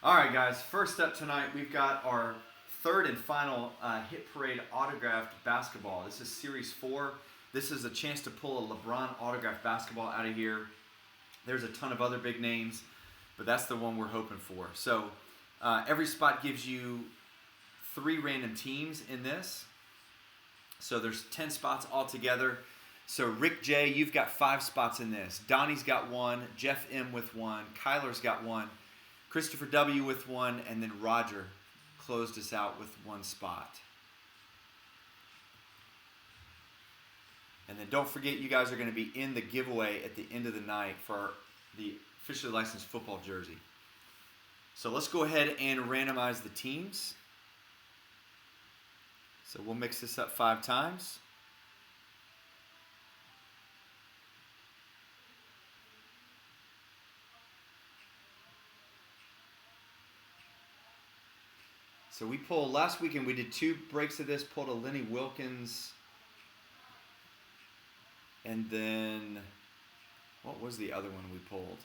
All right, guys. First up tonight, we've got our third and final Hit Parade autographed basketball. This is Series 4. This is a chance to pull a LeBron autographed basketball out of here. There's a ton of other big names, but that's the one we're hoping for. So every spot gives you 3 random teams in this. So there's 10 spots altogether. So Rick J, you've got 5 spots in this. Donnie's got 1, Jeff M with 1, Kyler's got 1, Christopher W with 1, and then Roger closed us out with 1 spot. And then don't forget, you guys are going to be in the giveaway at the end of the night for the officially licensed football jersey. So let's go ahead and randomize the teams. So we'll mix this up 5 times. So we pulled, last weekend we did 2 breaks of this, pulled a Lenny Wilkins, and then, what was the other one we pulled?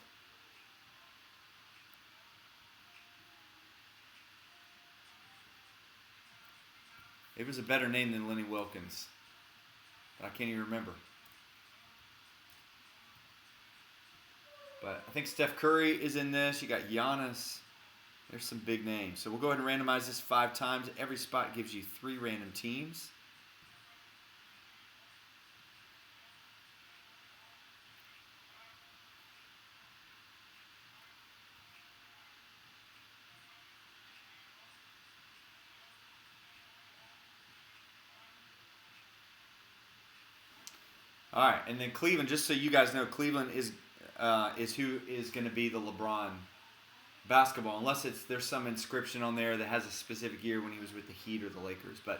It was a better name than Lenny Wilkins, but I can't even remember. But I think Steph Curry is in this. You got Giannis. There's some big names. So we'll go ahead and randomize this 5 times. Every spot gives you 3 random teams. All right, and then Cleveland, just so you guys know, Cleveland is who is going to be the LeBron basketball, unless there's some inscription on there that has a specific year when he was with the Heat or the Lakers. But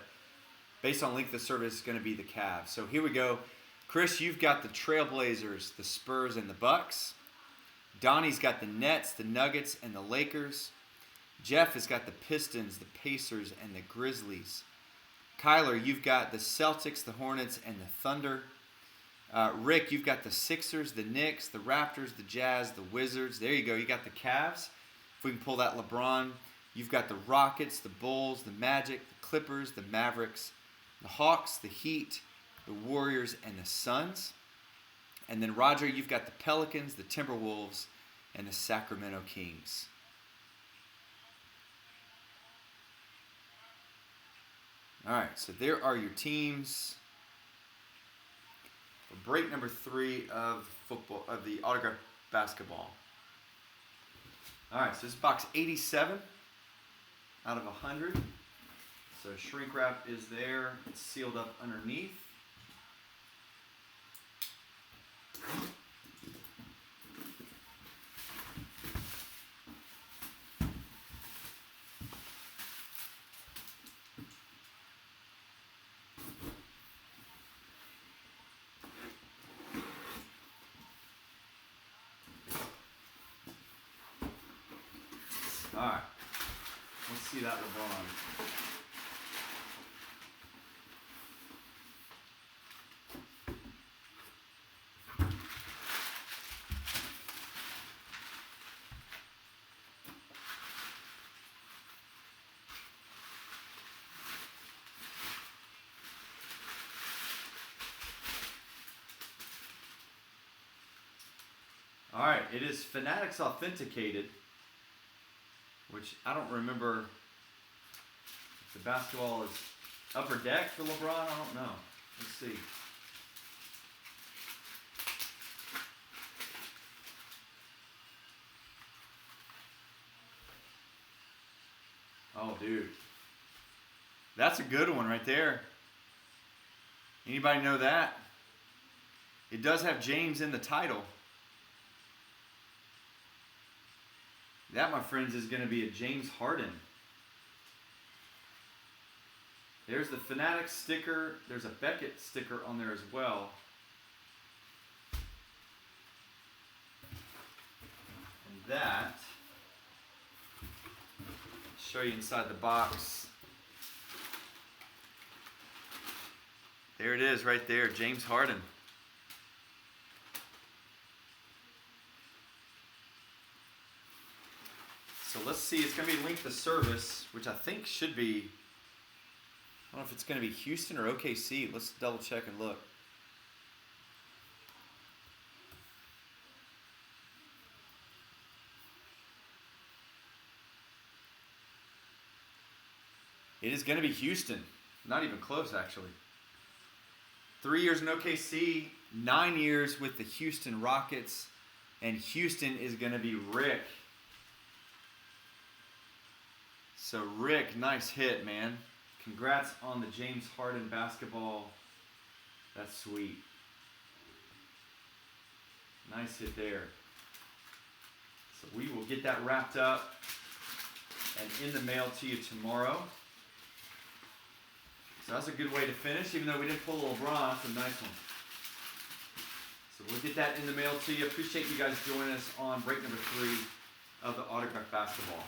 based on length of service, it's going to be the Cavs. So here we go. Chris, you've got the Trailblazers, the Spurs, and the Bucks. Donnie's got the Nets, the Nuggets, and the Lakers. Jeff has got the Pistons, the Pacers, and the Grizzlies. Kyler, you've got the Celtics, the Hornets, and the Thunder. Rick, you've got the Sixers, the Knicks, the Raptors, the Jazz, the Wizards. There you go. You got the Cavs. If we can pull that LeBron. You've got the Rockets, the Bulls, the Magic, the Clippers, the Mavericks, the Hawks, the Heat, the Warriors, and the Suns. And then Roger, you've got the Pelicans, the Timberwolves, and the Sacramento Kings. All right, so there are your teams. Break number 3 of football, of the autographed basketball. All right, so this is box 87 out of 100. So shrink wrap is there. It's sealed up underneath. All right, let's see that LeBron. All right, it is Fanatics Authenticated, which I don't remember if the basketball is upper deck for LeBron. I don't know. Let's see. Oh, dude. That's a good one right there. Anybody know that? It does have James in the title. That, my friends, is going to be a James Harden. There's the Fanatics sticker. There's a Beckett sticker on there as well. And that, I'll show you inside the box. There it is right there, James Harden. So let's see. It's going to be length of service, which I think should be. I don't know if it's going to be Houston or OKC. Let's double check and look. It is going to be Houston. Not even close, actually. 3 years in OKC, 9 years with the Houston Rockets, and Houston is going to be Rick. So Rick, nice hit, man. Congrats on the James Harden basketball. That's sweet. Nice hit there. So we will get that wrapped up and in the mail to you tomorrow. So that's a good way to finish, even though we didn't pull a LeBron. That's a nice one. So we'll get that in the mail to you. Appreciate you guys joining us on break number 3 of the Autograph Basketball.